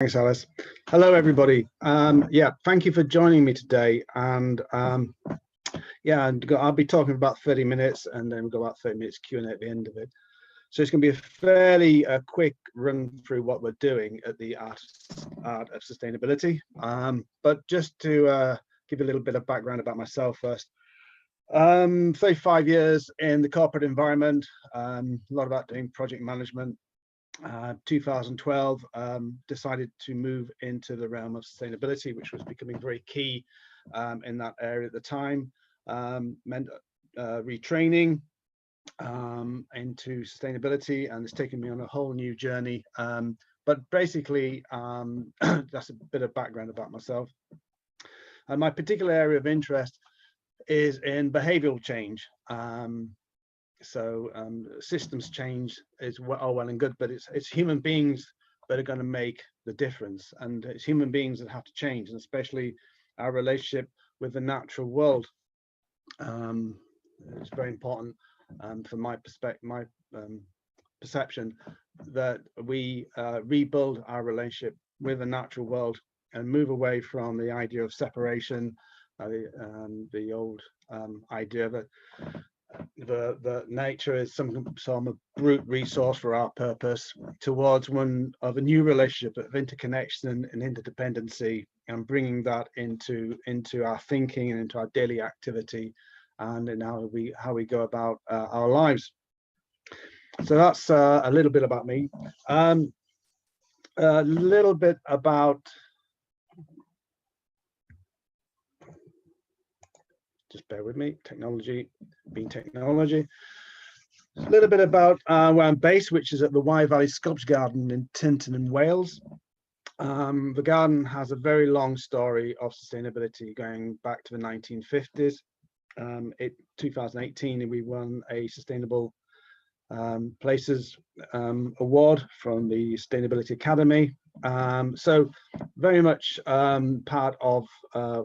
Thanks, Alice. Hello, everybody. Yeah, thank you for joining me today. And I'll be talking about 30 minutes, and then we've got about 30 minutes Q&A at the end of it. So it's going to be a fairly quick run through what we're doing at the Art of Sustainability. But just to give you a little bit of background about myself first. 35 years in the corporate environment, a lot about doing project management. 2012 decided to move into the realm of sustainability, which was becoming very key in that area at the time. Meant retraining into sustainability, and it's taken me on a whole new journey. But basically, that's a bit of background about myself. And my particular area of interest is in behavioral change. Systems change is all well and good, but it's human beings that are going to make the difference, and it's human beings that have to change, and especially our relationship with the natural world. It's very important from my perception that we rebuild our relationship with the natural world and move away from the idea of separation, the old idea that the nature is some brute resource for our purpose, towards one of a new relationship of interconnection and interdependency, and bringing that into our thinking and into our daily activity, and in how we go about our lives. So that's a little bit about me. A little bit about just bear with me, technology being technology. A little bit about where I'm based, which is at the Wye Valley Sculpture Garden in Tynton in Wales. The garden has a very long story of sustainability going back to the 1950s. 2018, we won a Sustainable Places award from the Sustainability Academy. So very much part of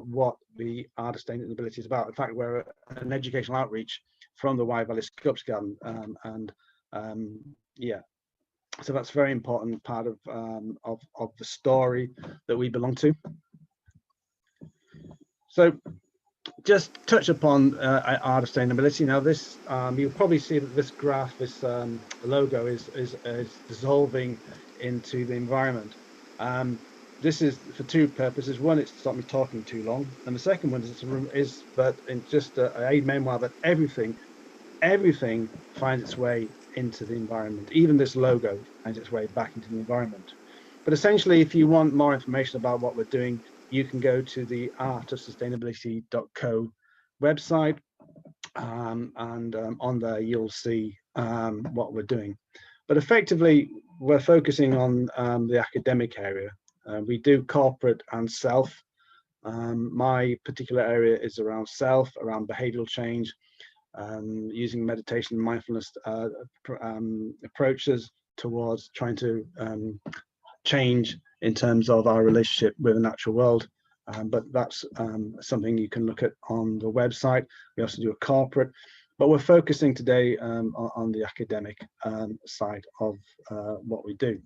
what the Art of Sustainability is about. In fact, we're an educational outreach from the Wye Valley Sculpture Garden, yeah, so that's a very important part of the story that we belong to. So just touch upon Art of Sustainability. Now this, you'll probably see that this graph, this logo is dissolving into the environment. This is for two purposes. One, it's to stop me talking too long, and the second one is that it's just a memoir that everything finds its way into the environment. Even this logo finds its way back into the environment. But essentially, if you want more information about what we're doing, you can go to the artofsustainability.co website, and on there you'll see what we're doing. But effectively, we're focusing on the academic area. We do corporate and self. My particular area is around self, around behavioral change, using meditation and mindfulness approaches towards trying to change in terms of our relationship with the natural world. But that's something you can look at on the website. We also do a corporate, but we're focusing today on the academic side of what we do.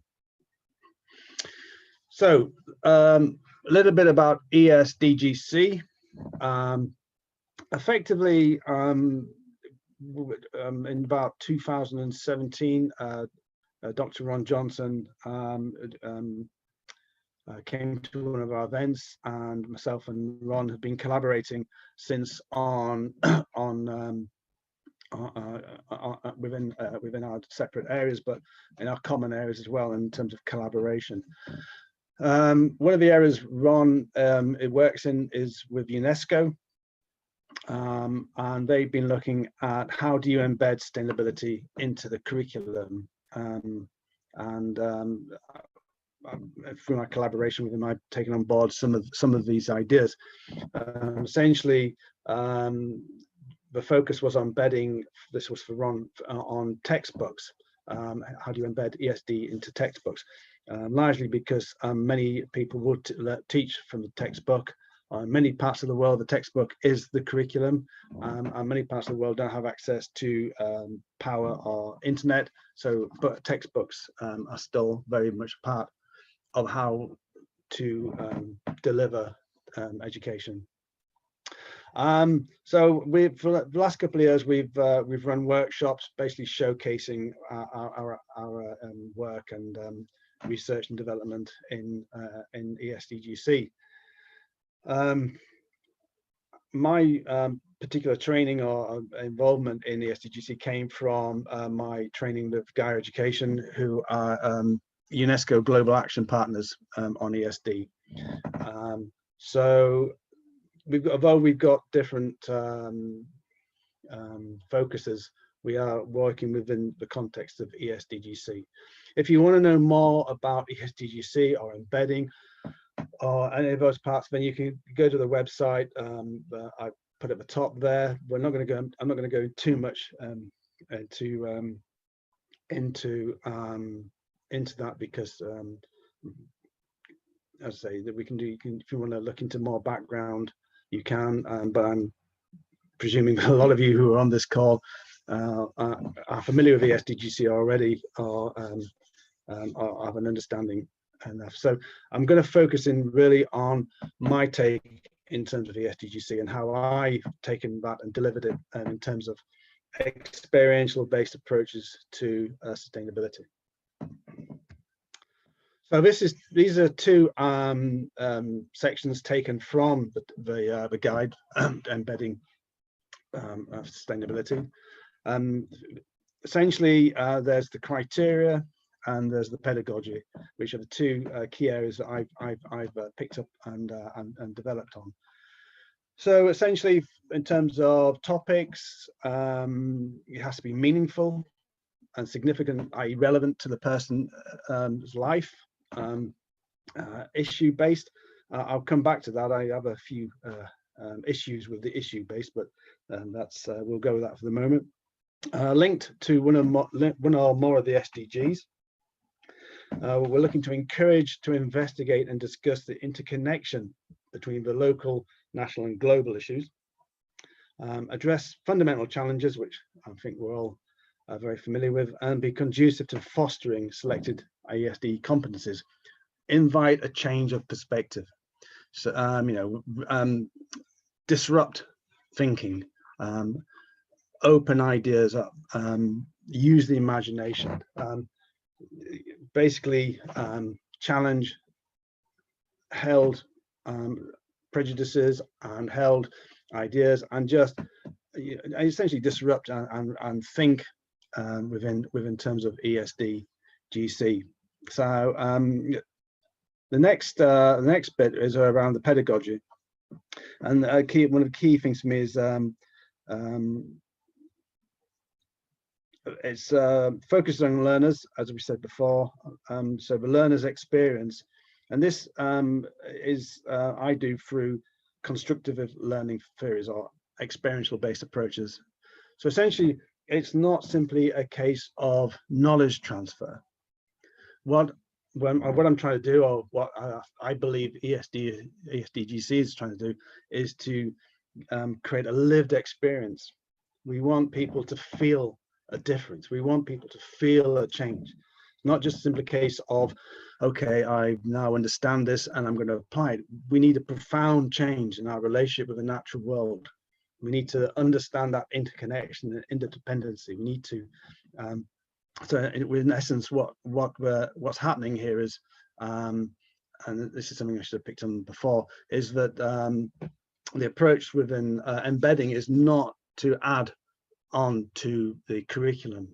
So a little bit about ESDGC. Effectively, in about 2017, Dr. Ron Johnson came to one of our events, and myself and Ron have been collaborating since on within our separate areas, but in our common areas as well in terms of collaboration. One of the areas Ron works in is with UNESCO, and they've been looking at how do you embed sustainability into the curriculum, through my collaboration with them, I've taken on board some of these ideas. Essentially, the focus was on embedding. This was for Ron, on textbooks. How do you embed ESD into textbooks? Largely because many people would teach from the textbook. Many parts of the world, the textbook is the curriculum, and many parts of the world don't have access to power or internet. So, but textbooks are still very much part of how to deliver education. So for the last couple of years, we've run workshops basically showcasing our work and research and development in ESDGC. My particular training or involvement in ESDGC came from my training with Gaia Education, who are UNESCO Global Action Partners on ESD. So although we've got different focuses, we are working within the context of ESDGC. If you want to know more about ESDGC or embedding or any of those parts, then you can go to the website. I put at the top there. We're not going to go. I'm not going to go too much into that, because as I say, that we can do. If you want to look into more background, you can. But I'm presuming that a lot of you who are on this call are familiar with ESDGC already, or have an understanding enough. So I'm going to focus in really on my take in terms of ESDGC and how I've taken that and delivered it in terms of experiential based approaches to sustainability. So these are two sections taken from the guide, Embedding Sustainability. Essentially, there's the criteria and there's the pedagogy, which are the two key areas that I've picked up and developed on. So essentially, in terms of topics, it has to be meaningful and significant, i.e. relevant to the person's life, issue-based. I'll come back to that. I have a few issues with the issue-based, but that's we'll go with that for the moment. Linked to one or more of the SDGs. We're looking to encourage, to investigate and discuss the interconnection between the local, national and global issues. Address fundamental challenges, which I think we're all very familiar with, and be conducive to fostering selected ESD competencies. Invite a change of perspective. So, disrupt thinking, open ideas up, use the imagination, basically challenge held prejudices and held ideas, and just essentially disrupt and think within terms of ESDGC. So the next bit is around the pedagogy, and one of the key things for me is it's focused on learners, as we said before. So the learner's experience, and this is I do through constructive learning theories or experiential based approaches. So essentially, it's not simply a case of knowledge transfer. What I'm trying to do, or what I believe ESDGC is trying to do, is to create a lived experience. We want people to feel a difference. We want people to feel a change. Not just simply a case of, okay, I now understand this and I'm going to apply it. We need a profound change in our relationship with the natural world. We need to understand that interconnection and interdependency. We need to so in essence, what's happening here is, and this is something I should have picked on before, is that the approach within embedding is not to add on to the curriculum.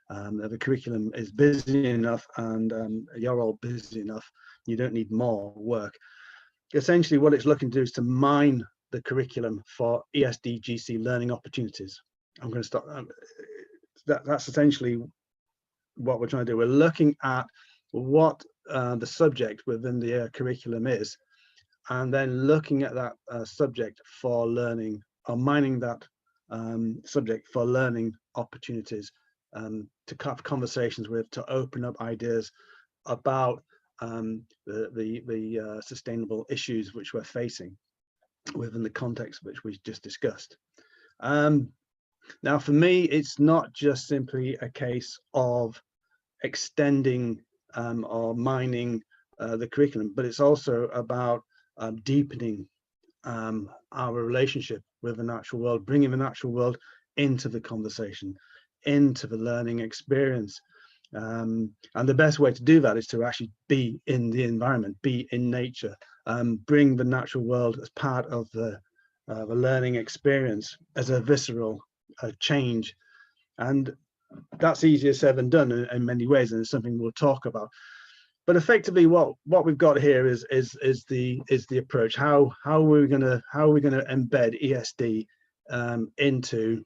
The curriculum is busy enough, and you're all busy enough. You don't need more work. Essentially, what it's looking to do is to mine the curriculum for ESDGC learning opportunities. I'm going to stop. That's essentially what we're trying to do. We're looking at what the subject within the curriculum is, and then looking at that subject for learning, or mining that subject for learning opportunities, to have conversations with, to open up ideas about the sustainable issues which we're facing within the context which we just discussed. Now, for me, it's not just simply a case of extending or mining the curriculum, but it's also about deepening our relationship with the natural world, bringing the natural world into the conversation, into the learning experience. And the best way to do that is to actually be in the environment, be in nature, bring the natural world as part of the learning experience as a visceral change. And that's easier said than done in many ways, and it's something we'll talk about. But effectively, what we've got here is the approach. How are we going to embed ESD into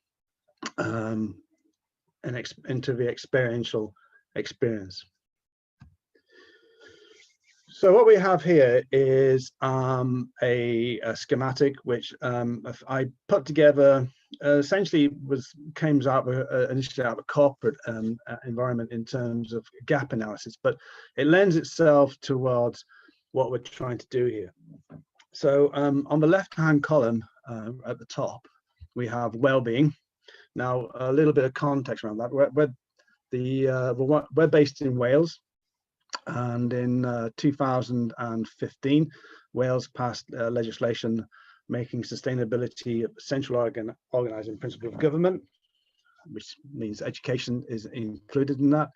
the experiential experience? So what we have here is a schematic which I put together. Essentially, came out initially out of a corporate environment in terms of gap analysis, but it lends itself towards what we're trying to do here. So on the left-hand column at the top, we have well-being. Now, a little bit of context around that. We're based in Wales, and in 2015, Wales passed legislation making sustainability a central organising principle of government, which means education is included in that.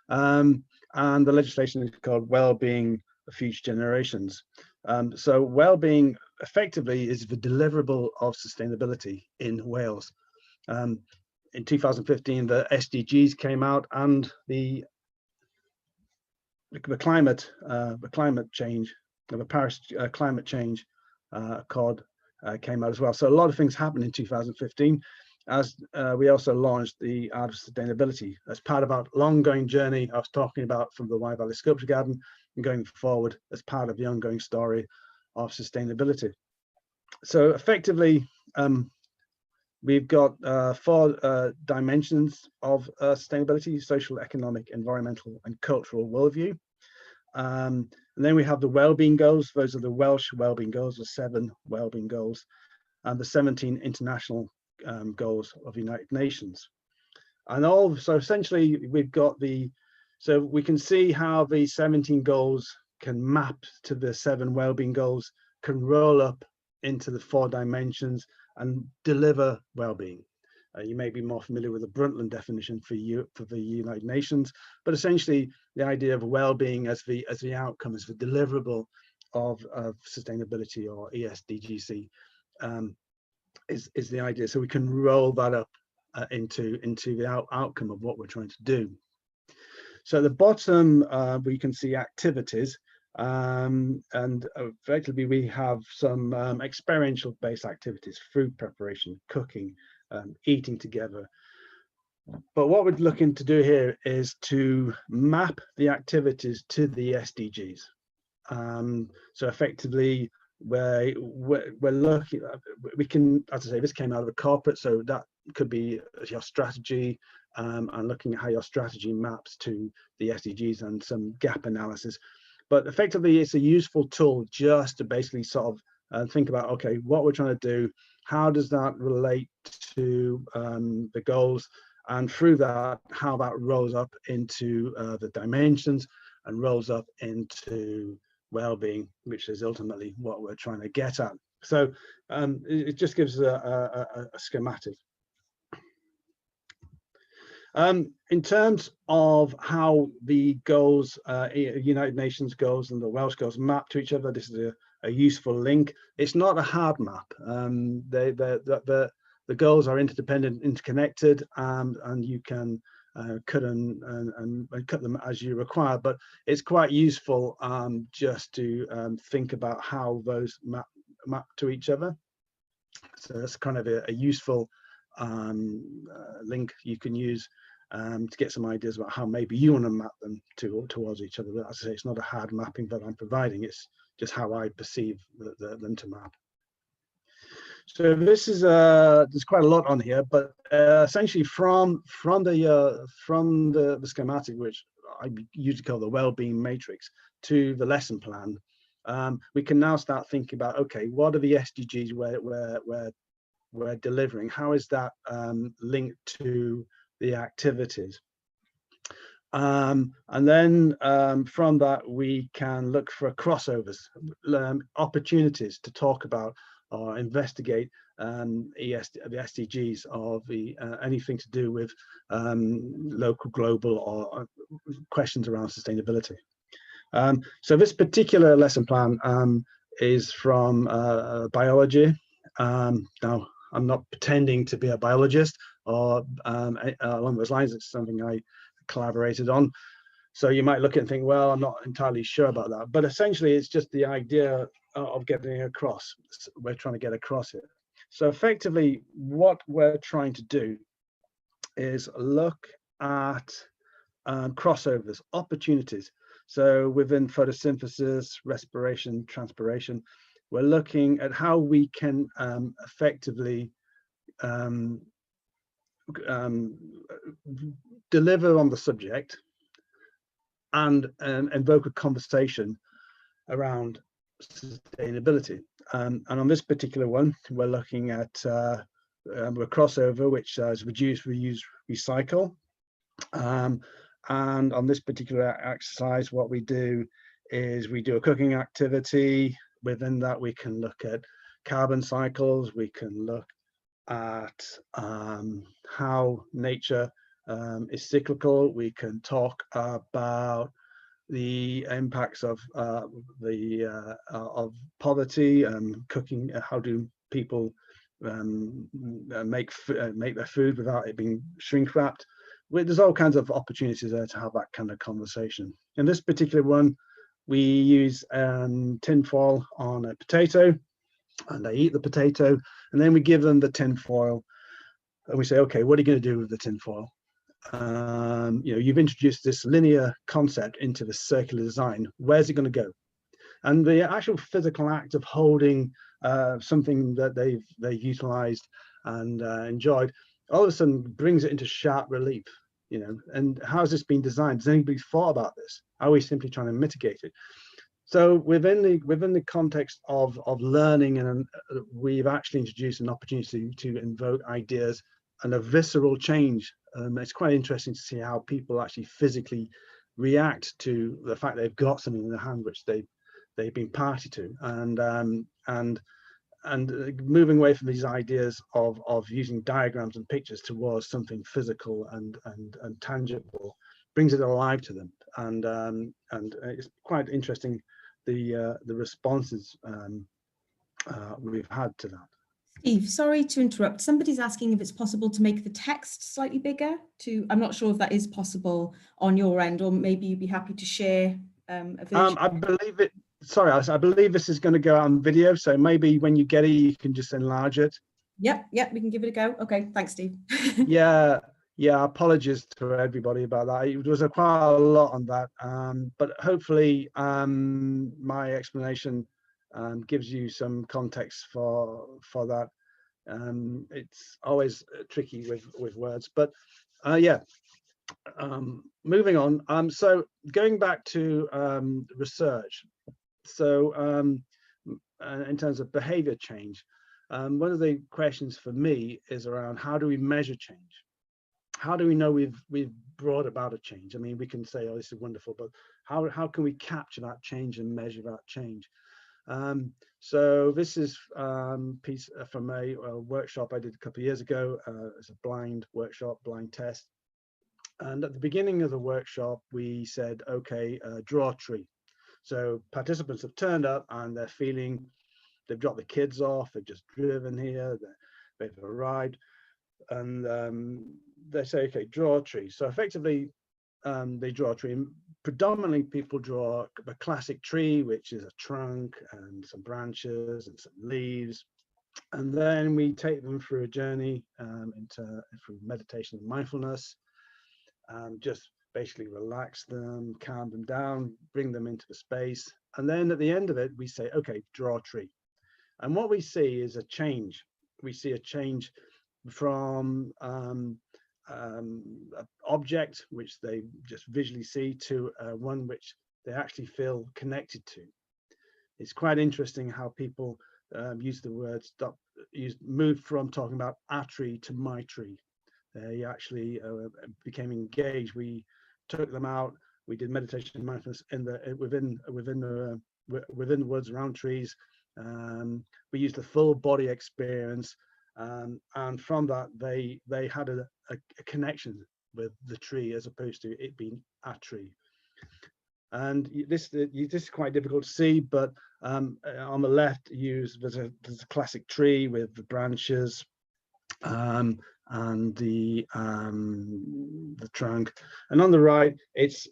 And the legislation is called Wellbeing for Future Generations. So wellbeing effectively is the deliverable of sustainability in Wales. In 2015, the SDGs came out, and the climate change, the Paris climate change Accord came out as well. So a lot of things happened in 2015, as we also launched the Art of Sustainability as part of our ongoing journey I was talking about from the Wye Valley Sculpture Garden, and going forward as part of the ongoing story of sustainability. So effectively, we've got 4 dimensions of sustainability: social, economic, environmental, and cultural worldview. And then we have the wellbeing goals. Those are the Welsh wellbeing goals, the 7 wellbeing goals, and the 17 international goals of the United Nations. And so essentially we've got so we can see how the 17 goals can map to the 7 wellbeing goals, can roll up into the 4 dimensions and deliver well-being. You may be more familiar with the Brundtland definition for the United Nations, but essentially the idea of well-being as the outcome, as the deliverable of sustainability, or ESDGC, is the idea. So we can roll that up into the outcome of what we're trying to do. So at the bottom, we can see activities. And effectively we have some experiential based activities: food preparation, cooking, eating together. But what we're looking to do here is to map the activities to the SDGs. So effectively we're looking, we can, as I say, this came out of a corporate, so that could be your strategy, and looking at how your strategy maps to the SDGs and some gap analysis. But effectively, it's a useful tool just to basically sort of think about, okay, what we're trying to do, how does that relate to the goals, and through that, how that rolls up into the dimensions and rolls up into well-being, which is ultimately what we're trying to get at. So it just gives a schematic. In terms of how the goals, United Nations goals and the Welsh goals map to each other, this is a useful link. It's not a hard map. The goals are interdependent, interconnected, and you can cut and cut them as you require. But it's quite useful just to think about how those map to each other. So that's kind of a useful link you can use to get some ideas about how maybe you want to map them towards each other. But as I say, it's not a hard mapping that I'm providing, it's just how I perceive them to map. So this is there's quite a lot on here, but essentially from the schematic, which I usually call the well-being matrix, to the lesson plan, we can now start thinking about, okay, what are the SDGs we're delivering? How is that linked to the activities? And then from that, we can look for crossovers, opportunities to talk about or investigate the SDGs or anything to do with local, global, or questions around sustainability. So this particular lesson plan is from biology. Now, I'm not pretending to be a biologist or along those lines. It's something I collaborated on. So you might look at it and think, well, I'm not entirely sure about that. But essentially, it's just the idea of getting across. We're trying to get across it. So effectively, what we're trying to do is look at crossovers, opportunities. So within photosynthesis, respiration, transpiration, we're looking at how we can effectively deliver on the subject and invoke a conversation around sustainability. And on this particular one, we're looking at a crossover, which is reduce, reuse, recycle. And on this particular exercise, what we do is we do a cooking activity. Within that, we can look at carbon cycles. We can look at how nature is cyclical. We can talk about the impacts of poverty, cooking. How do people make their food without it being shrink wrapped? There's all kinds of opportunities there to have that kind of conversation. In this particular one, we use tin foil on a potato, and they eat the potato, and then we give them the tin foil, and we say, okay, what are you going to do with the tin foil? You've introduced this linear concept into the circular design. Where's it going to go? And the actual physical act of holding something that they've utilized and enjoyed, all of a sudden brings it into sharp relief. And how has this been designed? Has anybody thought about this? Are we simply trying to mitigate it? So within the context of learning, and we've actually introduced an opportunity to invoke ideas and a visceral change. It's quite interesting to see how people actually physically react to the fact they've got something in their hand which they've been party to, and moving away from these ideas of using diagrams and pictures towards something physical and tangible brings it alive to them, and it's quite interesting the responses we've had to that. Steve, sorry to interrupt. Somebody's asking if it's possible to make the text slightly bigger. I'm not sure if that is possible on your end, or maybe you'd be happy to share a version. I believe it. Sorry, I believe this is going to go out on video, so maybe when you get it, you can just enlarge it. Yep, we can give it a go. Okay, thanks, Steve. Yeah, apologies to everybody about that. It was quite a lot on that, but hopefully my explanation gives you some context for that. It's always tricky with words, but moving on. So going back to research. So in terms of behavior change, one of the questions for me is around how do we measure change? How do we know we've brought about a change? I mean, we can say, oh, this is wonderful, but how can we capture that change and measure that change? So this is a piece from a workshop I did a couple of years ago. It's a blind workshop, blind test. And at the beginning of the workshop, we said, okay, draw a tree. So participants have turned up and they've dropped the kids off, they've just driven here, they've arrived, and they say, okay, draw a tree. So effectively, they draw a tree. Predominantly, people draw a classic tree, which is a trunk and some branches and some leaves. And then we take them through a journey through meditation and mindfulness, just basically relax them, calm them down, bring them into the space. And then at the end of it, we say, okay, draw a tree. And what we see is a change. We see a change from an object which they just visually see to one which they actually feel connected to. It's quite interesting how people use the word move from talking about a tree to my tree. They actually became engaged. We took them out. We did meditation and mindfulness within the woods around trees. We used the full body experience, and from that they had a connection with the tree as opposed to it being a tree. And this is quite difficult to see, but on the left there's a classic tree with the branches and the trunk, and on the right it's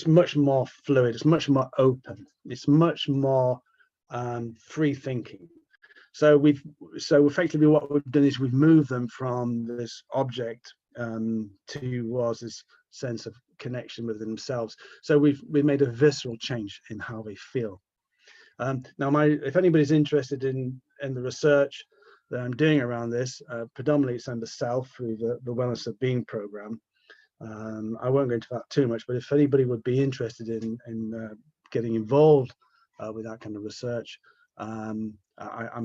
much more fluid, it's much more open, it's much more free thinking. So effectively what we've done is we've moved them from this object towards this sense of connection with themselves. So we've made a visceral change in how they feel. Now, if anybody's interested in the research that I'm doing around this, predominantly it's under self through the Wellness of Being program. I won't go into that too much, but if anybody would be interested in getting involved with that kind of research, I'm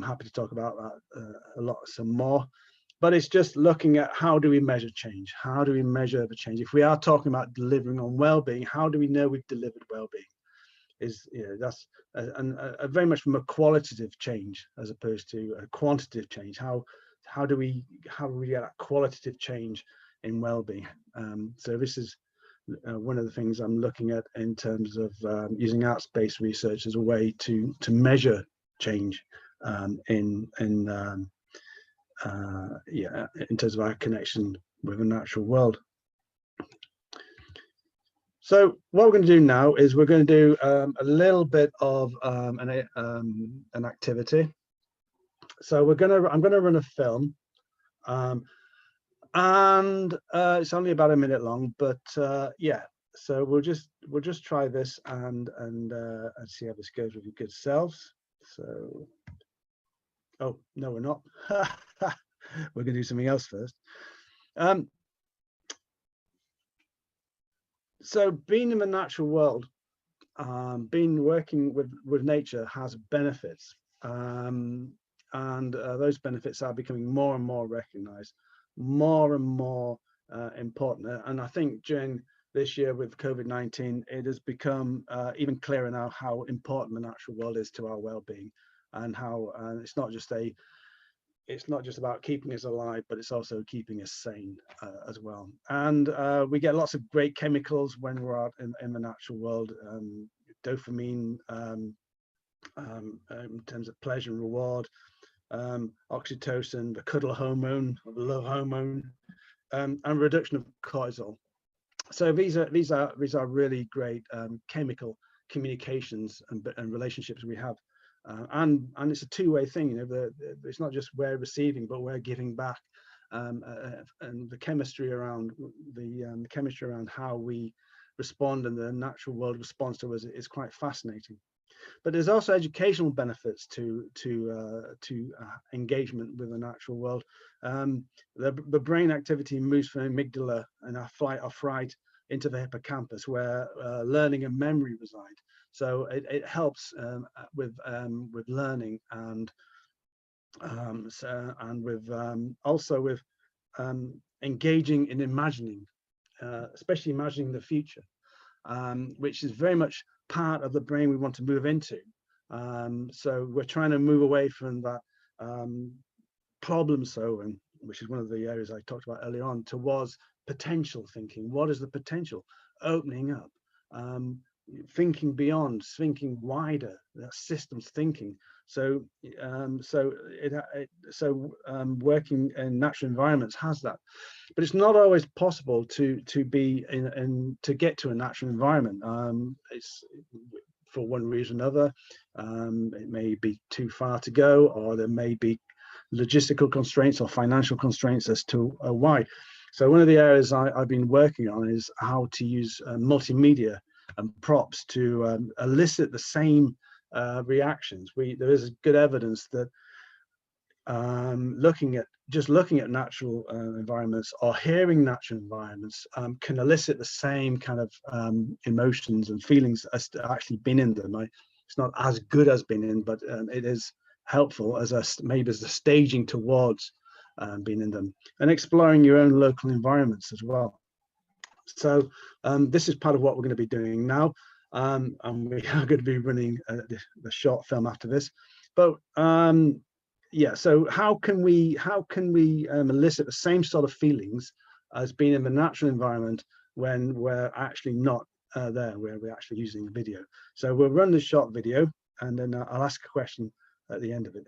happy to talk about that some more. But it's just looking at how do we measure change? How do we measure the change? If we are talking about delivering on well-being, how do we know we've delivered well-being? That's very much from a qualitative change as opposed to a quantitative change. How do we get that qualitative change in well-being? So this is one of the things I'm looking at in terms of using arts-based research as a way to measure change in terms of our connection with the natural world. So what we're going to do now is we're going to do a little bit of an activity. So I'm going to run a film, and it's only about a minute long, but yeah. So we'll just try this and see how this goes with your good selves. So, oh no, we're not. We're going to do something else first. So being in the natural world, working with nature has benefits, and those benefits are becoming more and more recognized, more and more important. And I think during this year with COVID-19, it has become even clearer now how important the natural world is to our well-being, and how it's not just about keeping us alive, but it's also keeping us sane as well. And we get lots of great chemicals when we're out in the natural world. Dopamine in terms of pleasure and reward, oxytocin, the cuddle hormone, the love hormone, and reduction of cortisol. So these are really great chemical communications and relationships we have. And it's a two-way thing, it's not just we're receiving, but we're giving back, and the chemistry around how we respond and the natural world responds to us is quite fascinating. But there's also educational benefits to engagement with the natural world. The brain activity moves from amygdala and our flight or fright into the hippocampus, where learning and memory reside. So it helps with learning and also with engaging in imagining, especially imagining the future, which is very much part of the brain we want to move into. So we're trying to move away from that problem solving, which is one of the areas I talked about earlier on, towards potential thinking. What is the potential? Opening up, thinking beyond, thinking wider, systems thinking. So working in natural environments has that, but it's not always possible to be to get to a natural environment. It's for one reason or another. It may be too far to go, or there may be logistical constraints or financial constraints as to why. So one of the areas I've been working on is how to use multimedia and props to elicit the same reactions. There is good evidence that looking at natural environments or hearing natural environments can elicit the same kind of emotions and feelings as actually been in them. It's not as good as being in, but it is helpful as maybe as the staging towards being in them, and exploring your own local environments as well. So this is part of what we're going to be doing now, and we are going to be running the short film after this. But yeah, so how can we elicit the same sort of feelings as being in the natural environment when we're actually not there, where we're actually using the video? So we'll run the short video, and then I'll ask a question at the end of it.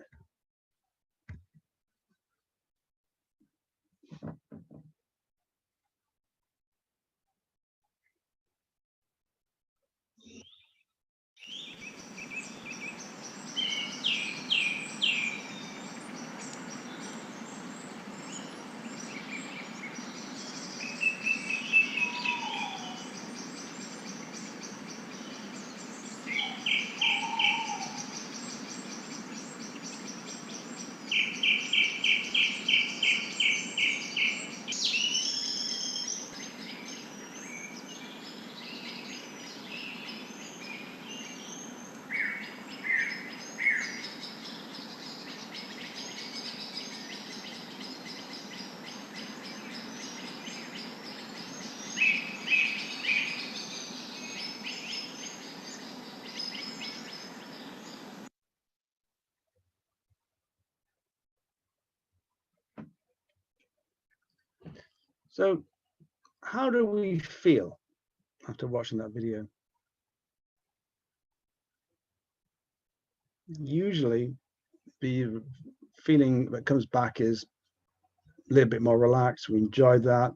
So how do we feel after watching that video? Usually the feeling that comes back is a little bit more relaxed. We enjoy that.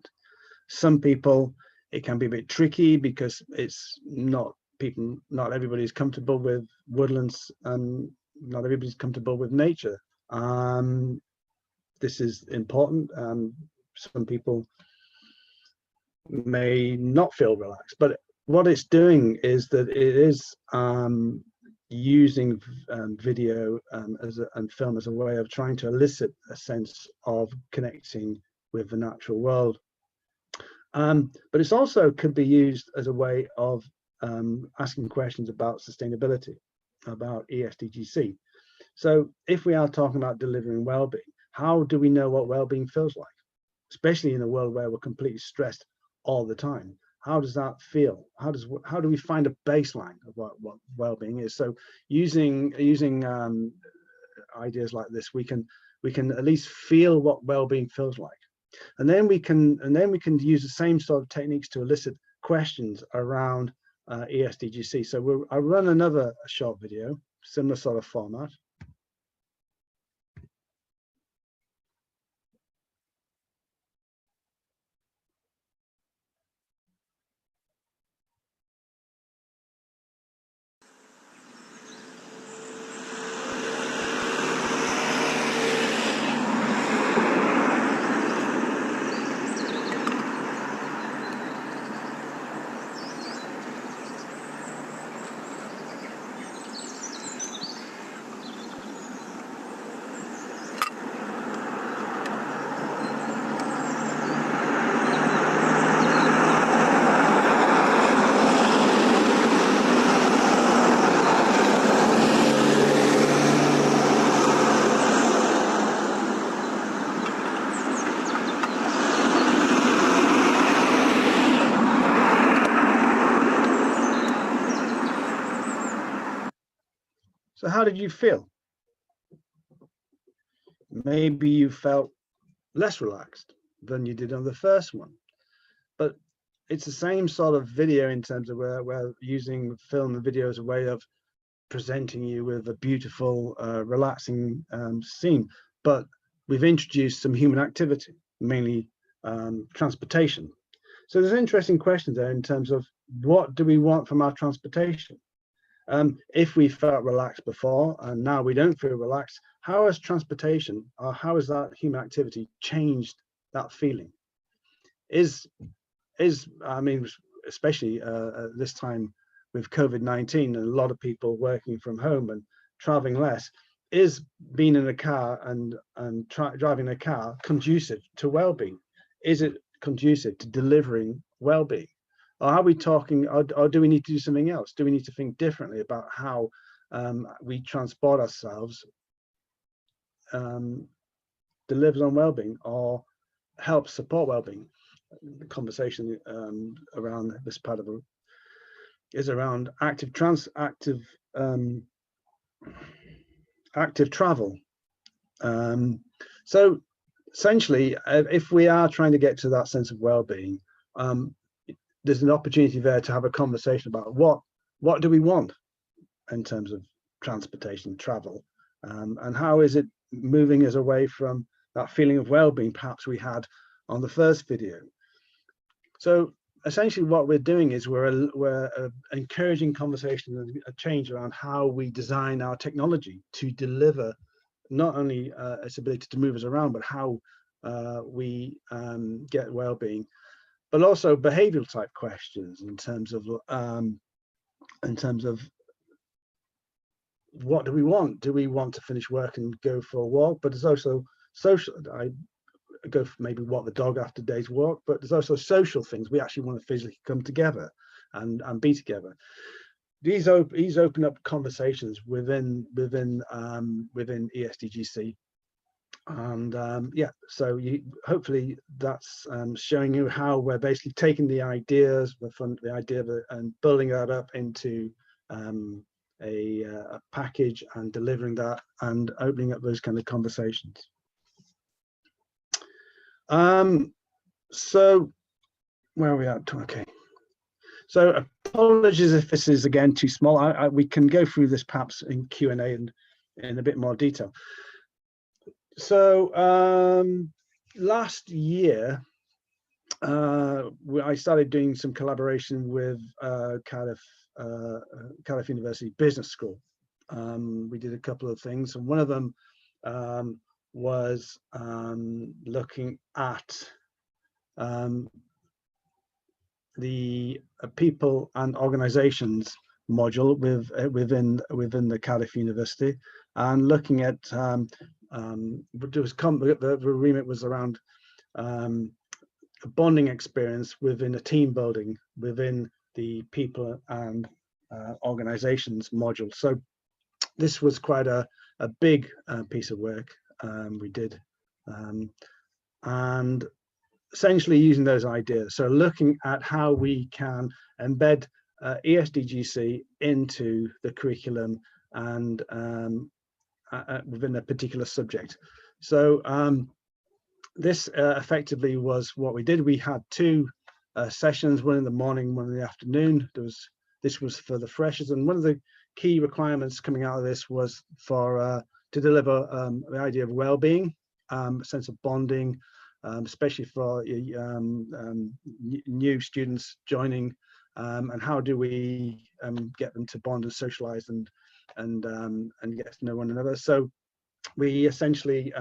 Some people, it can be a bit tricky because it's not everybody's comfortable with woodlands, and not everybody's comfortable with nature. This is important. Some people may not feel relaxed, but what it's doing is that it is using video and film as a way of trying to elicit a sense of connecting with the natural world. But it's also could be used as a way of asking questions about sustainability, about ESDGC. So if we are talking about delivering well-being, how do we know what well-being feels like, especially in a world where we're completely stressed all the time? How does that feel? How do we find a baseline of what well-being is? So using ideas like this, we can at least feel what well-being feels like, and then we can use the same sort of techniques to elicit questions around ESDGC. So I'll run another short video, similar sort of format. So how did you feel? Maybe you felt less relaxed than you did on the first one, but it's the same sort of video in terms of where we're using film and video as a way of presenting you with a beautiful, relaxing scene. But we've introduced some human activity, mainly transportation. So there's an interesting question there in terms of what do we want from our transportation? If we felt relaxed before and now we don't feel relaxed, how has transportation, or how has that human activity changed that feeling? I mean, especially at this time with COVID-19 and a lot of people working from home and traveling less, is being in a car and driving a car conducive to well-being? Is it conducive to delivering well-being? Or are we talking, or do we need to do something else? Do we need to think differently about how we transport ourselves delivers on well-being or helps support well-being? the conversation around this part of is around active travel. So essentially, if we are trying to get to that sense of well-being, there's an opportunity there to have a conversation about what do we want in terms of transportation, travel, and how is it moving us away from that feeling of well-being perhaps we had on the first video. So essentially what we're doing is we're encouraging conversation and a change around how we design our technology to deliver not only its ability to move us around, but how we get well-being, but also behavioral type questions in terms of what do we want? Do we want to finish work and go for a walk? But there's also social. I go for maybe walk the dog after a day's walk, but there's also social things. We actually want to physically come together and be together. These open up conversations within ESDGC, and yeah, so hopefully that's showing you how we're basically taking the ideas, the idea of it, and building that up into a package and delivering that and opening up those kind of conversations. So where are we at? Okay. So apologies if this is again too small. We can go through this perhaps in Q&A and in a bit more detail. So last year, I started doing some collaboration with Cardiff University Business School. We did a couple of things, and one of them was looking at the people and organizations module within the Cardiff University, and looking at the remit was around a bonding experience within a team building within the people and organizations module. So this was quite a big piece of work we did, and essentially using those ideas. So looking at how we can embed ESDGC into the curriculum and within a particular subject. So this effectively was what we did. We had two sessions, one in the morning, one in the afternoon. This was for the freshers, and one of the key requirements coming out of this was for to deliver the idea of well-being, a sense of bonding, especially for new students joining, and how do we get them to bond and socialize and get to know one another. So we essentially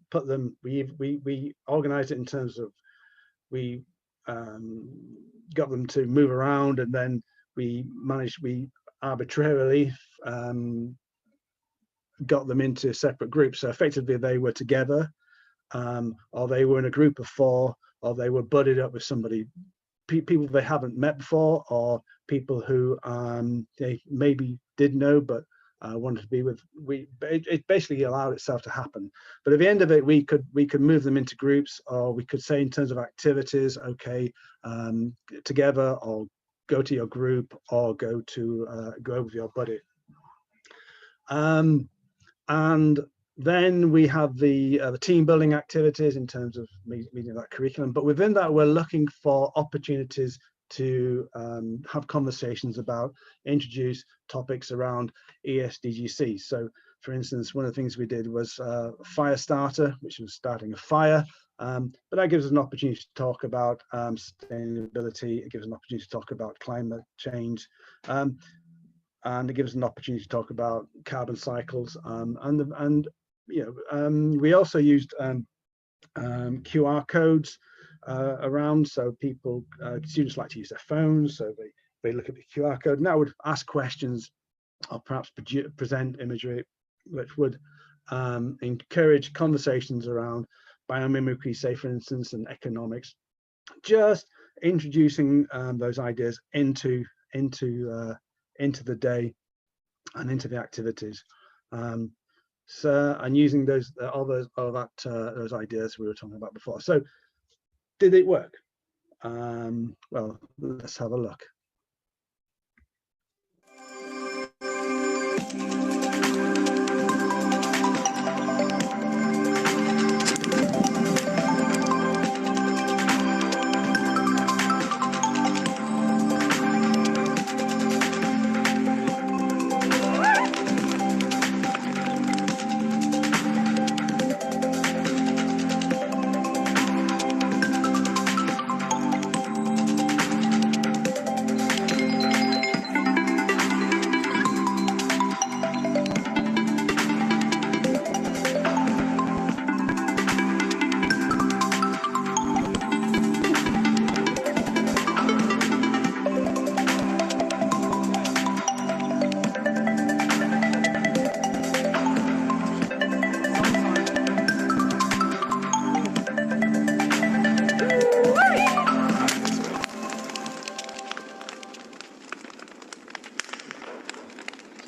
put them, we organized it in terms of we got them to move around, and then we arbitrarily got them into separate groups. So effectively they were together, or they were in a group of 4, or they were buddied up with somebody, people they haven't met before, or people who they maybe did know but wanted to be with. It basically allowed itself to happen. But at the end of it, we could move them into groups, or we could say in terms of activities, okay, together, or go to your group, or go with your buddy. And then we have the team building activities in terms of meeting that curriculum. But within that, we're looking for opportunities to have conversations about, introduce topics around ESDGC. So for instance, one of the things we did was fire starter, which was starting a fire. But that gives us an opportunity to talk about sustainability. It gives us an opportunity to talk about climate change. And it gives us an opportunity to talk about carbon cycles. We also used QR codes around, so students like to use their phones, so they look at the QR code, and that would ask questions or perhaps present imagery which would encourage conversations around biomimicry, say for instance, and economics, just introducing those ideas into the day and into the activities. And using those ideas we were talking about before. So did it work? Well, let's have a look.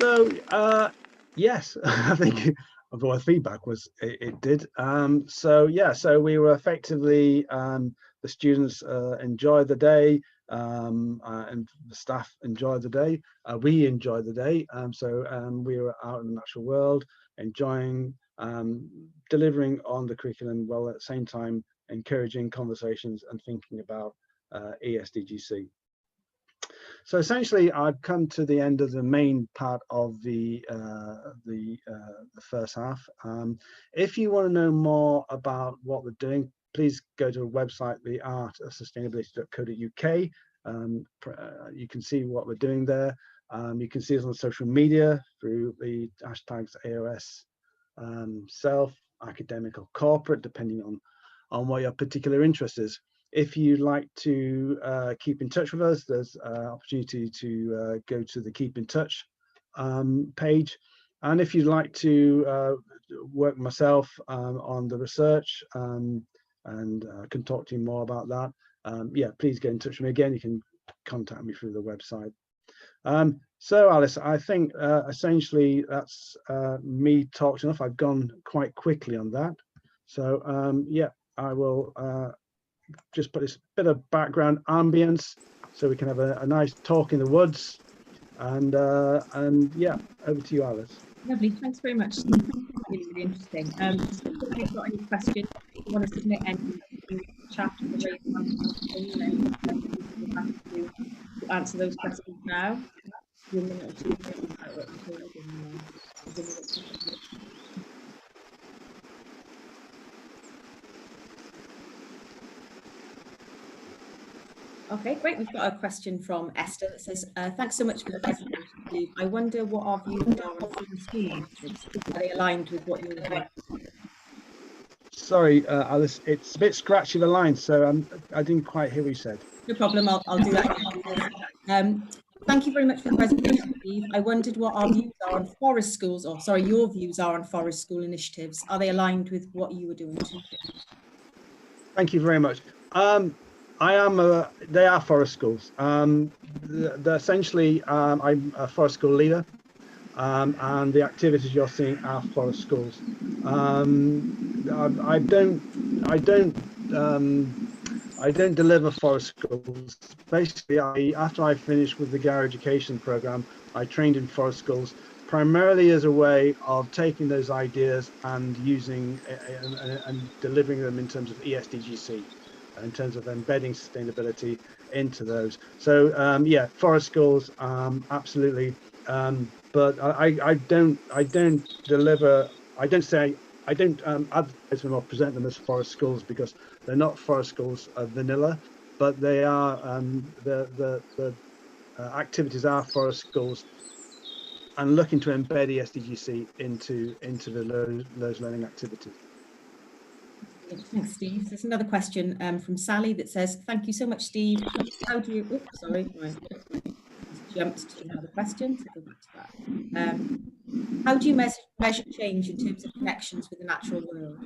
So yes, I think the feedback was it did. So yeah, so we were effectively the students enjoyed the day, and the staff enjoyed the day. We enjoyed the day. So we were out in the natural world, enjoying, delivering on the curriculum, while at the same time encouraging conversations and thinking about ESDGC. So essentially, I've come to the end of the main part of the first half. If you want to know more about what we're doing, please go to a website, theartofsustainability.co.uk. You can see what we're doing there. You can see us on social media through the hashtags AOS self, academic or corporate, depending on what your particular interest is. If you'd like to keep in touch with us, there's an opportunity to go to the Keep in Touch page. And if you'd like to work with myself on the research, and can talk to you more about that, yeah, please get in touch with me. Again, you can contact me through the website. So Alice, I think essentially that's me talked enough. I've gone quite quickly on that. So yeah, I will just put this bit of background ambience so we can have a nice talk in the woods, and yeah, over to you, Alice. Lovely, thanks very much. Really, really interesting. If you've got any questions, if you want to submit any chat or raise hand, then we'll have to answer those questions now. Okay, great. We've got a question from Esther that says, thanks so much for the presentation, Steve. I wonder what our views are on school initiatives. Are they aligned with what you're doing? Sorry, Alice, it's a bit scratchy, the line, so I didn't quite hear what you said. No problem, I'll do that again. Thank you very much for the presentation, Steve. I wondered what our views are on forest schools, or sorry, your views are on forest school initiatives. Are they aligned with what you were doing too? Thank you very much. They are forest schools. Essentially, I'm a forest school leader, and the activities you're seeing are forest schools. I don't deliver forest schools. Basically, after I finished with the Garrow Education program, I trained in forest schools, primarily as a way of taking those ideas and using and delivering them in terms of ESDGC, in terms of embedding sustainability into those. So yeah, forest schools, absolutely. But I don't advertise them or present them as forest schools, because they're not forest schools vanilla, but they are the activities are forest schools, and looking to embed ESDGC into those learning activities. Thanks, Steve. There's another question from Sally that says, thank you so much, Steve. How do you, oops, sorry, I jumped to another question, so go back to that. How do you measure change in terms of connections with the natural world?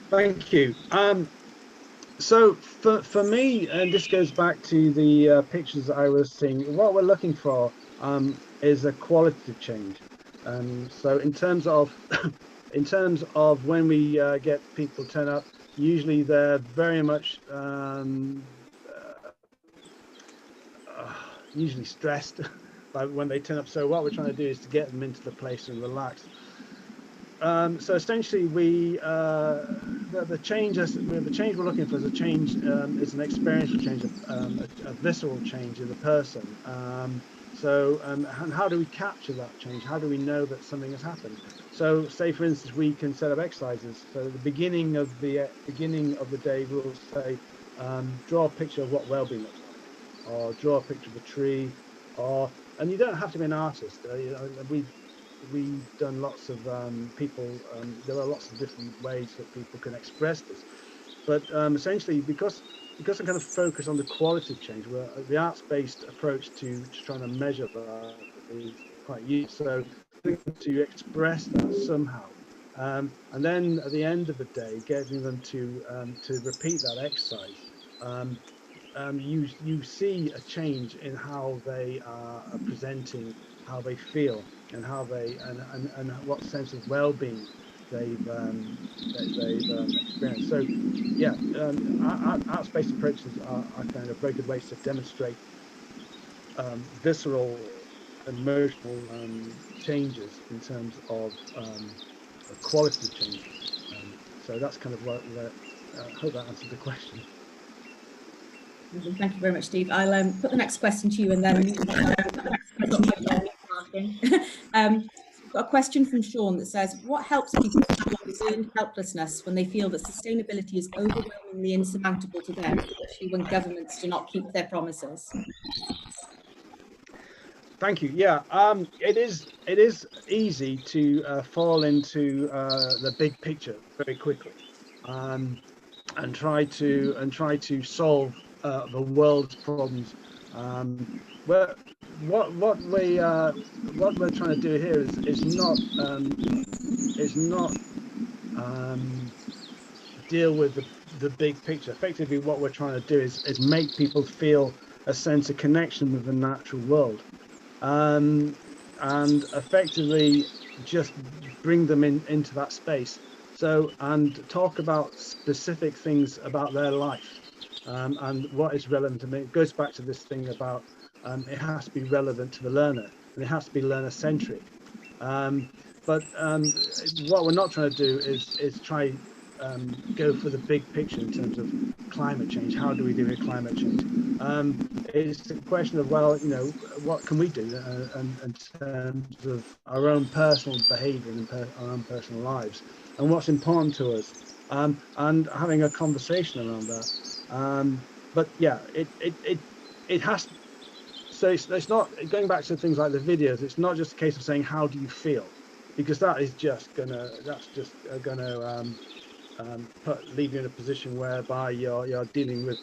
Thank you. So for me, and this goes back to the pictures I was seeing, what we're looking for is a qualitative change. So in terms of when we get people turn up, Usually they're very much usually stressed by when they turn up. So what we're trying to do is to get them into the place and relax. So essentially, the change we're looking for is a change, is an experiential change, a visceral change in the person. And how do we capture that change? How do we know that something has happened? So, say for instance, we can set up exercises. So, at the beginning of the day, we'll say, draw a picture of what well-being looks like, or draw a picture of a tree, and you don't have to be an artist. We've done lots of people. There are lots of different ways that people can express this, but essentially, because I kind of focus on the qualitative change, where the arts-based approach to trying to measure that is quite useful. So to express that somehow, and then at the end of the day, getting them to repeat that exercise. You see a change in how they are presenting, how they feel, and how they and what sense of well-being they've experienced. So, yeah, arts-based approaches are kind of very good ways to demonstrate visceral emotional changes in terms of qualitative changes. So that's kind of what I hope that answered the question. Thank you very much, Steve. I'll put the next question to you, and then we've got a question from Sean that says, what helps people discern helplessness when they feel that sustainability is overwhelmingly insurmountable to them, especially when governments do not keep their promises? Thank you. Yeah, it is easy to fall into the big picture very quickly, and try to solve the world's problems. What we're trying to do here is not deal with the big picture. Effectively, what we're trying to do is make people feel a sense of connection with the natural world. And effectively just bring them into that space. So, and talk about specific things about their life, and what is relevant to me. It goes back to this thing about it has to be relevant to the learner, and it has to be learner-centric. But what we're not trying to do is try go for the big picture in terms of climate change. How do we deal with climate change? It's a question of, well, what can we do in terms of our own personal behaviour and our own personal lives, and what's important to us, and having a conversation around that. But yeah, it has. So it's not, going back to things like the videos. It's not just a case of saying how do you feel, because that's just gonna leave you in a position whereby you're dealing with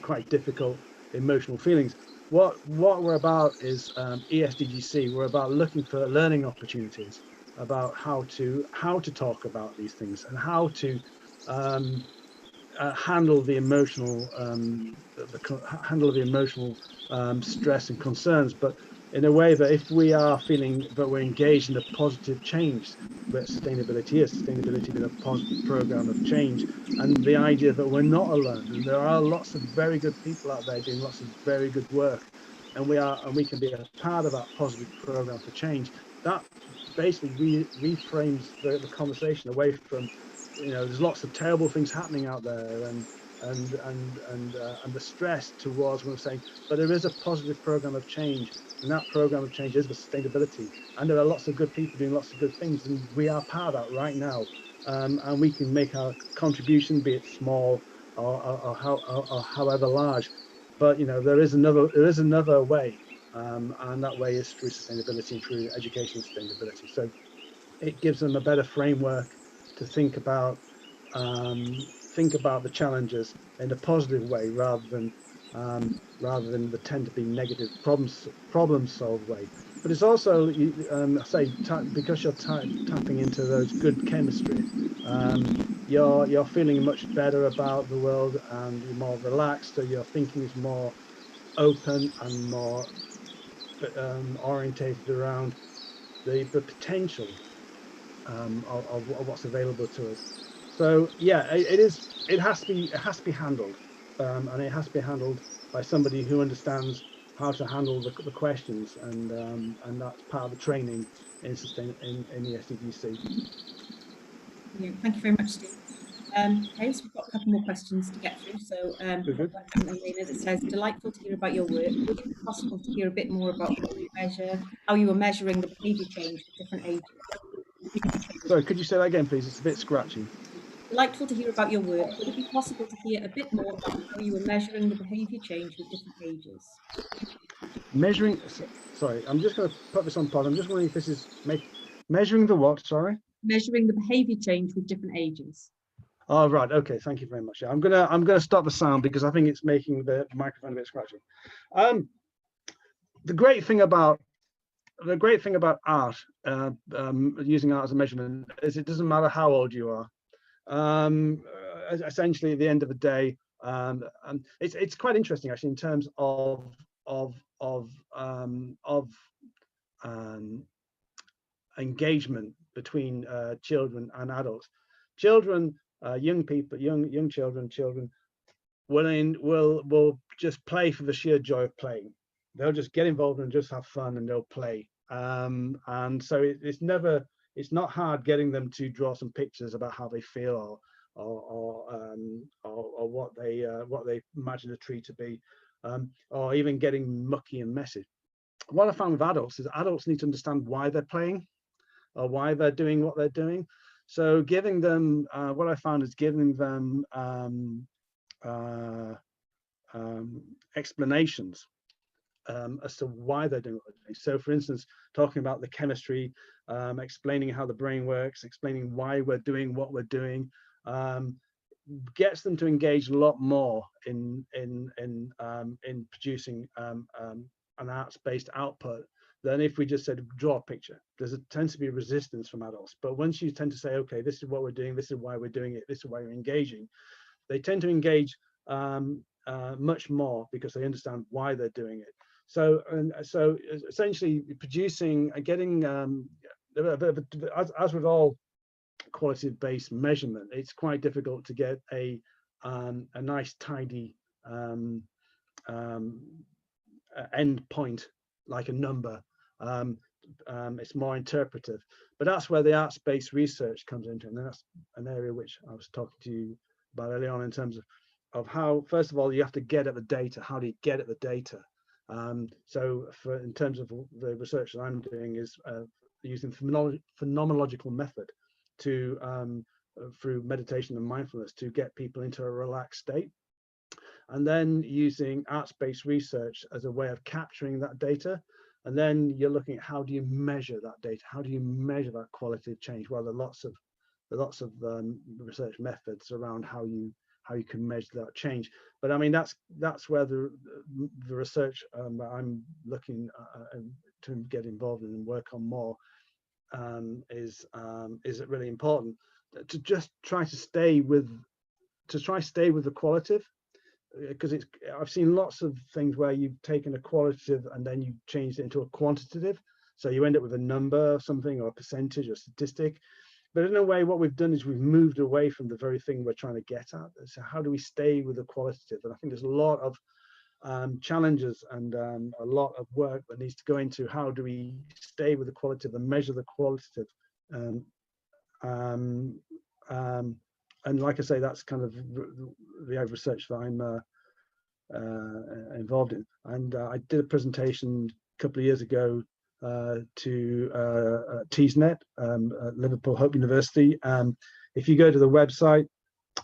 quite difficult emotional feelings. What we're about is ESDGC. We're about looking for learning opportunities, about how to talk about these things, and how to handle the emotional stress and concerns, but in a way that if we are feeling that we're engaged in a positive change, where sustainability being a positive program of change, and the idea that we're not alone, and there are lots of very good people out there doing lots of very good work, and we can be a part of that positive program for change. That basically reframes the conversation away from, there's lots of terrible things happening out there, and the stress towards when we're saying, but there is a positive program of change, and that program of change is the sustainability, and there are lots of good people doing lots of good things, and we are part of that right now, and we can make our contribution, be it small or however large, but there is another way, and that way is through sustainability and through education sustainability. So it gives them a better framework to think about the challenges in a positive way, rather than the tend to be negative problem solved way. But it's also, because you're tapping into those good chemistry, you're feeling much better about the world, and you're more relaxed, so your thinking is more open and more orientated around the potential of what's available to us. So yeah, it has to be handled, and it has to be handled by somebody who understands how to handle the questions, and that's part of the training in ESDGC. Yeah, thank you very much, Steve. Okay, so we've got a couple more questions to get through. So Good. it says, delightful to hear about your work. Would it be possible to hear a bit more about how you were measuring the behaviour change with different ages? Sorry, could you say that again, please? It's a bit scratchy. Delightful to hear about your work. Would it be possible to hear a bit more about how you were measuring the behaviour change with different ages? Measuring, sorry, I'm just going to put this on pause. I'm just wondering if this is measuring the what, sorry? Measuring the behaviour change with different ages. Oh, right. Okay. Thank you very much. Yeah, I'm gonna stop the sound because I think it's making the microphone a bit scratchy. The great thing about art, using art as a measurement, is it doesn't matter how old you are. Essentially, at the end of the day, it's quite interesting actually in terms of engagement between children and adults. Children, young people, young children will just play for the sheer joy of playing. They'll just get involved and just have fun, and they'll play. And so it's not hard getting them to draw some pictures about how they feel or what they imagine a tree to be, or even getting mucky and messy. What I found with adults is adults need to understand why they're playing or why they're doing what they're doing. So giving them, what I found is giving them explanations as to why they're doing what they're doing. So for instance, talking about the chemistry, explaining how the brain works, explaining why we're doing what we're doing, gets them to engage a lot more in producing an arts-based output than if we just said draw a picture. Tends to be resistance from adults, but once you tend to say, okay, this is what we're doing, this is why we're doing it, this is why we're engaging, they tend to engage much more because they understand why they're doing it. So essentially producing, getting as with all qualitative-based measurement, it's quite difficult to get a nice tidy end point like a number. It's more interpretive, but that's where the arts-based research comes into, and that's an area which I was talking to you about early on in terms of how, first of all, you have to get at the data. How do you get at the data? So in terms of the research that I'm doing is using phenomenological method to through meditation and mindfulness to get people into a relaxed state, and then using arts-based research as a way of capturing that data. And then you're looking at how do you measure that data? How do you measure that qualitative change? Well, there are lots of research methods around how you can measure that change. But I mean, that's where the research I'm looking to get involved in and work on more is really important, to just try to stay with the qualitative. Because I've seen lots of things where you've taken a qualitative and then you changed it into a quantitative, so you end up with a number or something, or a percentage or statistic. But in a way, what we've done is we've moved away from the very thing we're trying to get at. So how do we stay with the qualitative? And I think there's a lot of challenges and a lot of work that needs to go into how do we stay with the qualitative and measure the qualitative. And like I say, that's kind of the research that I'm involved in. And I did a presentation a couple of years ago to TSNet, Liverpool Hope University. If you go to the website,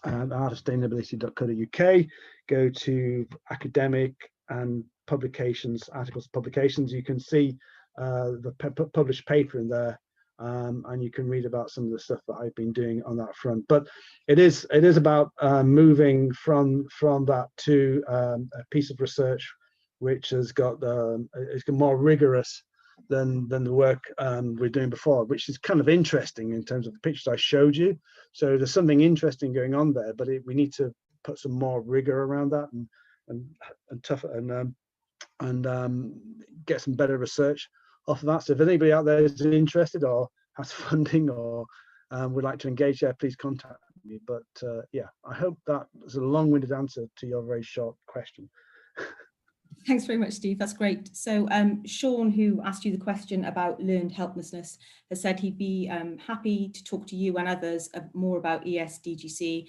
artofsustainability.co.uk, go to academic and publications, articles, publications, you can see the published paper in there. And you can read about some of the stuff that I've been doing on that front. But it is about moving from that to a piece of research which has got is more rigorous than the work we're doing before, which is kind of interesting in terms of the pictures I showed you. So there's something interesting going on there, but we need to put some more rigor around that and tougher and get some better research off of that. So if anybody out there is interested or has funding or would like to engage there, please contact me. But yeah, I hope that was a long-winded answer to your very short question. Thanks very much, Steve. That's great. So Sean, who asked you the question about learned helplessness, has said he'd be happy to talk to you and others more about ESDGC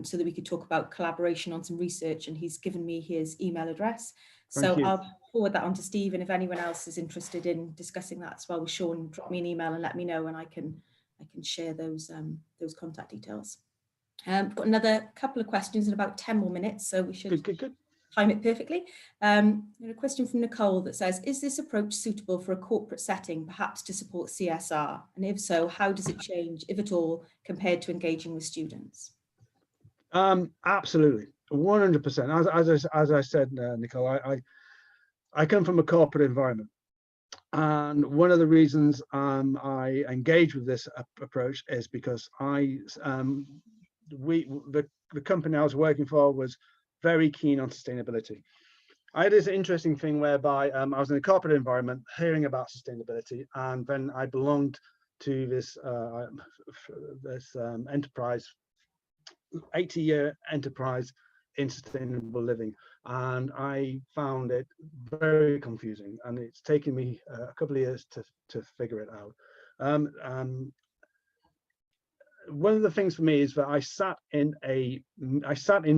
so that we could talk about collaboration on some research, and he's given me his email address. So I'll forward that on to Steve, and if anyone else is interested in discussing that as well with Sean, drop me an email and let me know, and I can share those contact details. We've got another couple of questions in about 10 more minutes, so we should Good. Time it perfectly. A question from Nicole that says, is this approach suitable for a corporate setting, perhaps to support CSR? And if so, how does it change, if at all, compared to engaging with students? Absolutely, 100%. As I said, Nicole, I come from a corporate environment. And one of the reasons I engage with this approach is because the company I was working for was very keen on sustainability. I had this interesting thing whereby I was in a corporate environment hearing about sustainability, and then I belonged to this enterprise, 80-year enterprise in sustainable living, and I found it very confusing, and it's taken me a couple of years to figure it out. One of the things for me is that I sat in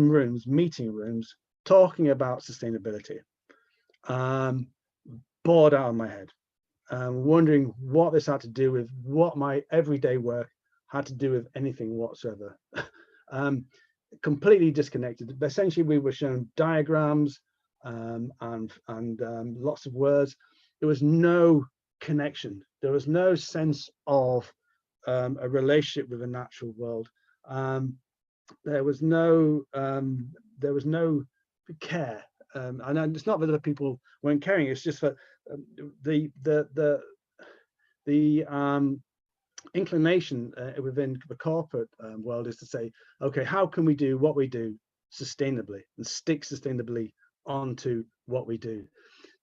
rooms, meeting rooms, talking about sustainability, bored out of my head, wondering what this had to do with what my everyday work had to do with anything whatsoever. Completely disconnected. Essentially, we were shown diagrams and lots of words. There was no connection. There was no sense of a relationship with the natural world. There was no care. And it's not that other people weren't caring. It's just that the inclination within the corporate world is to say, okay, how can we do what we do sustainably and stick sustainably onto what we do,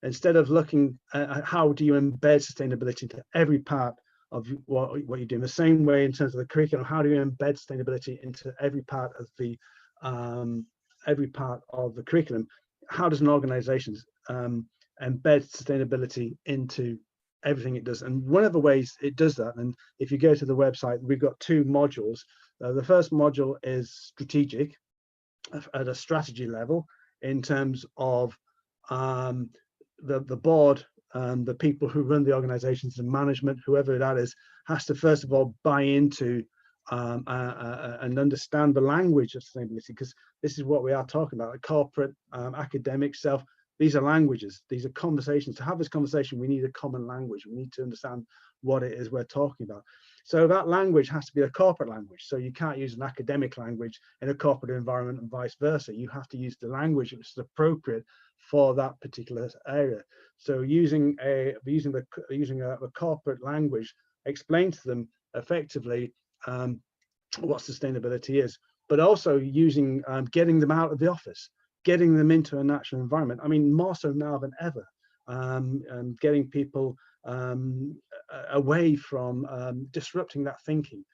instead of looking at how do you embed sustainability into every part of what you do. In the same way, in terms of the curriculum, how do you embed sustainability into every part of the curriculum? How does an organization embed sustainability into everything it does? And one of the ways it does that, and if you go to the website, we've got two modules. The first module is strategic, at a strategy level, in terms of the board, the people who run the organizations, the management, whoever that is, has to first of all buy into and understand the language of sustainability, because this is what we are talking about. A corporate, academic self, these are languages, these are conversations. To have this conversation, we need a common language. We need to understand what it is we're talking about. So that language has to be a corporate language. So you can't use an academic language in a corporate environment and vice versa. You have to use the language which is appropriate for that particular area. So using a corporate language, explain to them effectively what sustainability is, but also using getting them out of the office, getting them into a natural environment. I mean, more so now than ever, getting people away from disrupting that thinking.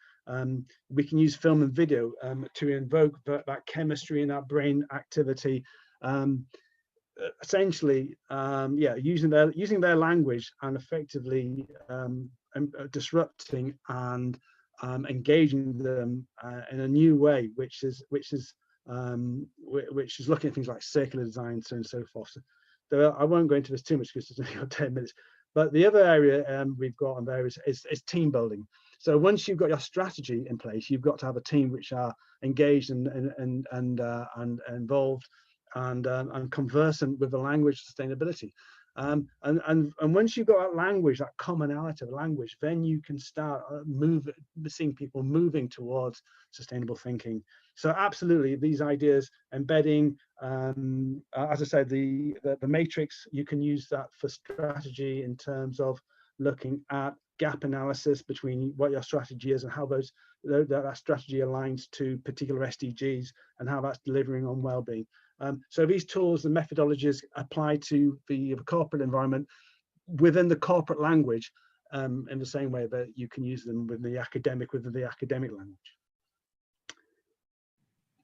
We can use film and video to invoke that chemistry and that brain activity. Essentially, yeah, using their language and effectively disrupting and engaging them in a new way, which is looking at things like circular design, so on and so forth. So I won't go into this too much because it's only got 10 minutes. But the other area we've got on there is team building. So once you've got your strategy in place, you've got to have a team which are engaged and involved and conversant with the language of sustainability. And once you've got that language, that commonality of language, then you can start seeing people moving towards sustainable thinking. So absolutely, these ideas, embedding, as I said, the matrix, you can use that for strategy in terms of looking at gap analysis between what your strategy is and how that strategy aligns to particular SDGs and how that's delivering on well-being. So these tools and methodologies apply to the corporate environment within the corporate language, in the same way that you can use them within the academic language.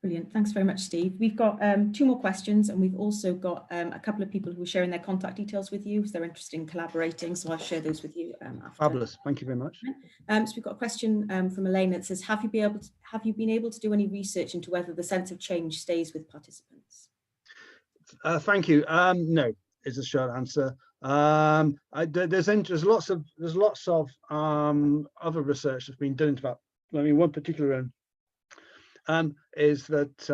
Brilliant. Thanks very much, Steve. We've got 2 more questions, and we've also got a couple of people who are sharing their contact details with you if they're interested in collaborating. So I'll share those with you after. Fabulous. Thank you very much. So we've got a question from Elaine that says, have you been able to do any research into whether the sense of change stays with participants? Thank you. No, is the short answer. There's lots of other research that's been done into that. I mean, one particular is that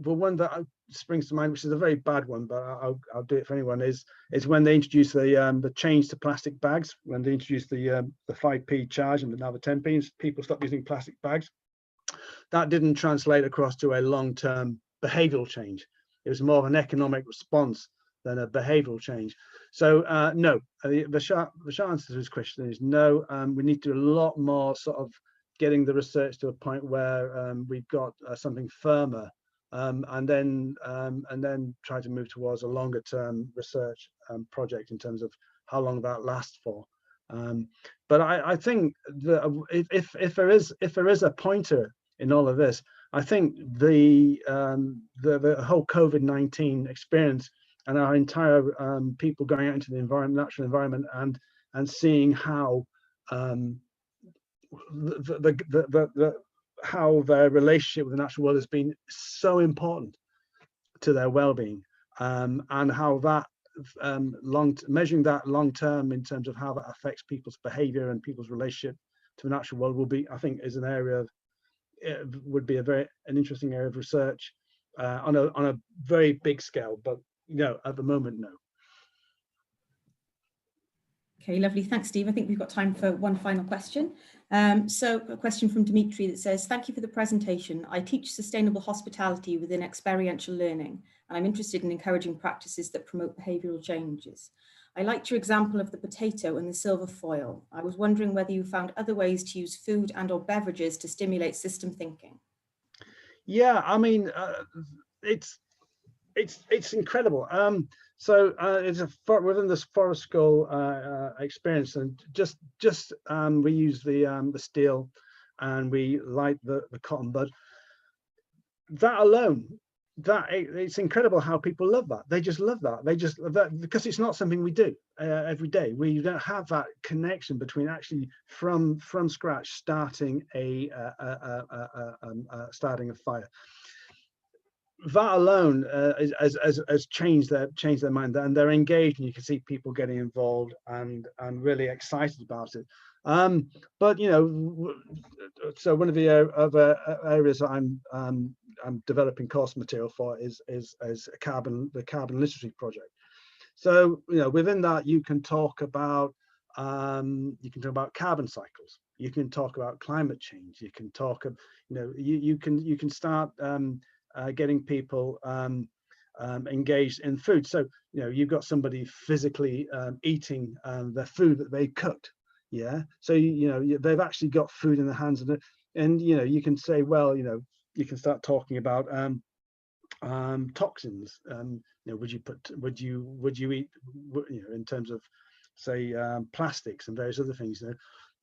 one that springs to mind, which is a very bad one, but I'll do it for anyone, is when they introduce the change to plastic bags. When they introduced the 5p charge and now the 10p, people stop using plastic bags. That didn't translate across to a long-term behavioral change. It was more of an economic response than a behavioral change. So no, the short answer to this question is no. We need to do a lot more sort of getting the research to a point where we've got something firmer, and then try to move towards a longer term research project in terms of how long that lasts for. But I think that if there is a pointer in all of this, I think the whole COVID-19 experience and our entire people going out into the natural environment and seeing how how their relationship with the natural world has been so important to their well-being, and how that measuring that long term in terms of how that affects people's behavior and people's relationship to the natural world will be, I think, is an area of would be an interesting area of research on a very big scale, but no, at the moment, no. Okay, lovely. Thanks, Steve. I think we've got time for one final question. So a question from Dimitri that says, thank you for the presentation. I teach sustainable hospitality within experiential learning, and I'm interested in encouraging practices that promote behavioural changes. I liked your example of the potato and the silver foil. I was wondering whether you found other ways to use food and or beverages to stimulate system thinking. Yeah, I mean, it's incredible. So it's within this forest school experience, and just we use the steel, and we light the cotton bud. That alone, it's incredible how people love that. They just love that. They just love that because it's not something we do every day. We don't have that connection between actually from scratch starting starting a fire. That alone has changed their mind, and they're engaged, and you can see people getting involved and really excited about it. But you know, so one of the other areas that I'm developing course material for is the carbon literacy project. So you know, within that you can talk about carbon cycles, you can talk about climate change, you can talk, you know, you can start getting people engaged in food. So you know, you've got somebody physically eating the food that they cooked. Yeah, so you know, they've actually got food in their hands, and you know, you can say, well, you know, you can start talking about toxins. You know, would you eat, you know, in terms of say plastics and various other things, you know,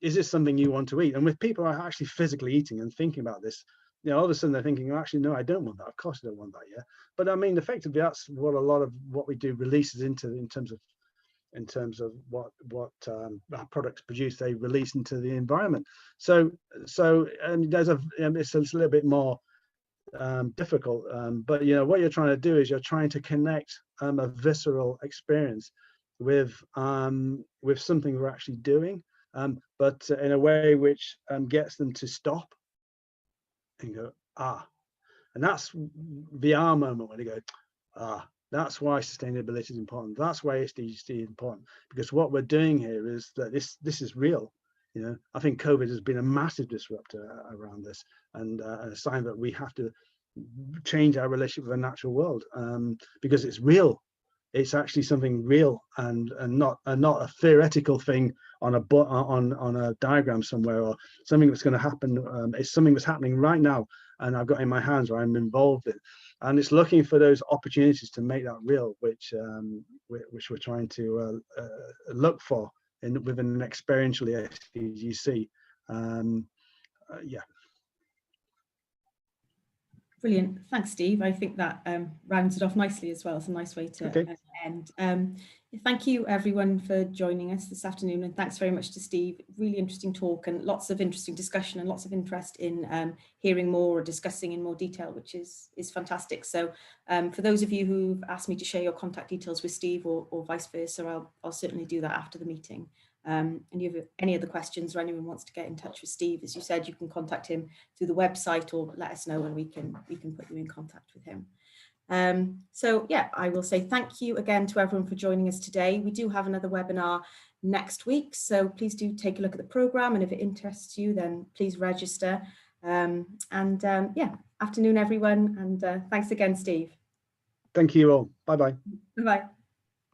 is this something you want to eat? And with people are actually physically eating and thinking about this, you know, all of a sudden they're thinking, oh, actually, no, I don't want that. Of course I don't want that. Yeah, but I mean, effectively, that's what a lot of what we do releases into, in terms of what our products produce, they release into the environment. So there's it's a little bit more difficult, but you know, what you're trying to do is you're trying to connect a visceral experience with something we're actually doing, but in a way which gets them to stop and go, ah. And that's the ah moment when they go, ah. That's why sustainability is important. That's why ESDG is important, because what we're doing here is that this is real. You know, I think COVID has been a massive disruptor around this, and a sign that we have to change our relationship with the natural world, because it's real. It's actually something real, and not a theoretical thing on a diagram somewhere, or something that's going to happen. It's something that's happening right now, and I've got in my hands, or I'm involved in. And it's looking for those opportunities to make that real, which we're trying to look for within an experiential ESDGC. Yeah. Brilliant. Thanks, Steve. I think that rounds it off nicely as well. It's a nice way to end. Thank you, everyone, for joining us this afternoon. And thanks very much to Steve. Really interesting talk and lots of interesting discussion and lots of interest in hearing more or discussing in more detail, which is fantastic. So for those of you who've asked me to share your contact details with Steve or vice versa, I'll certainly do that after the meeting. And you have any other questions or anyone wants to get in touch with Steve, as you said, you can contact him through the website or let us know and we can put you in contact with him. So yeah, I will say thank you again to everyone for joining us today. We do have another webinar next week, so please do take a look at the programme, and if it interests you, then please register. Yeah, afternoon everyone, and thanks again, Steve. Thank you all. Bye-bye. Bye-bye.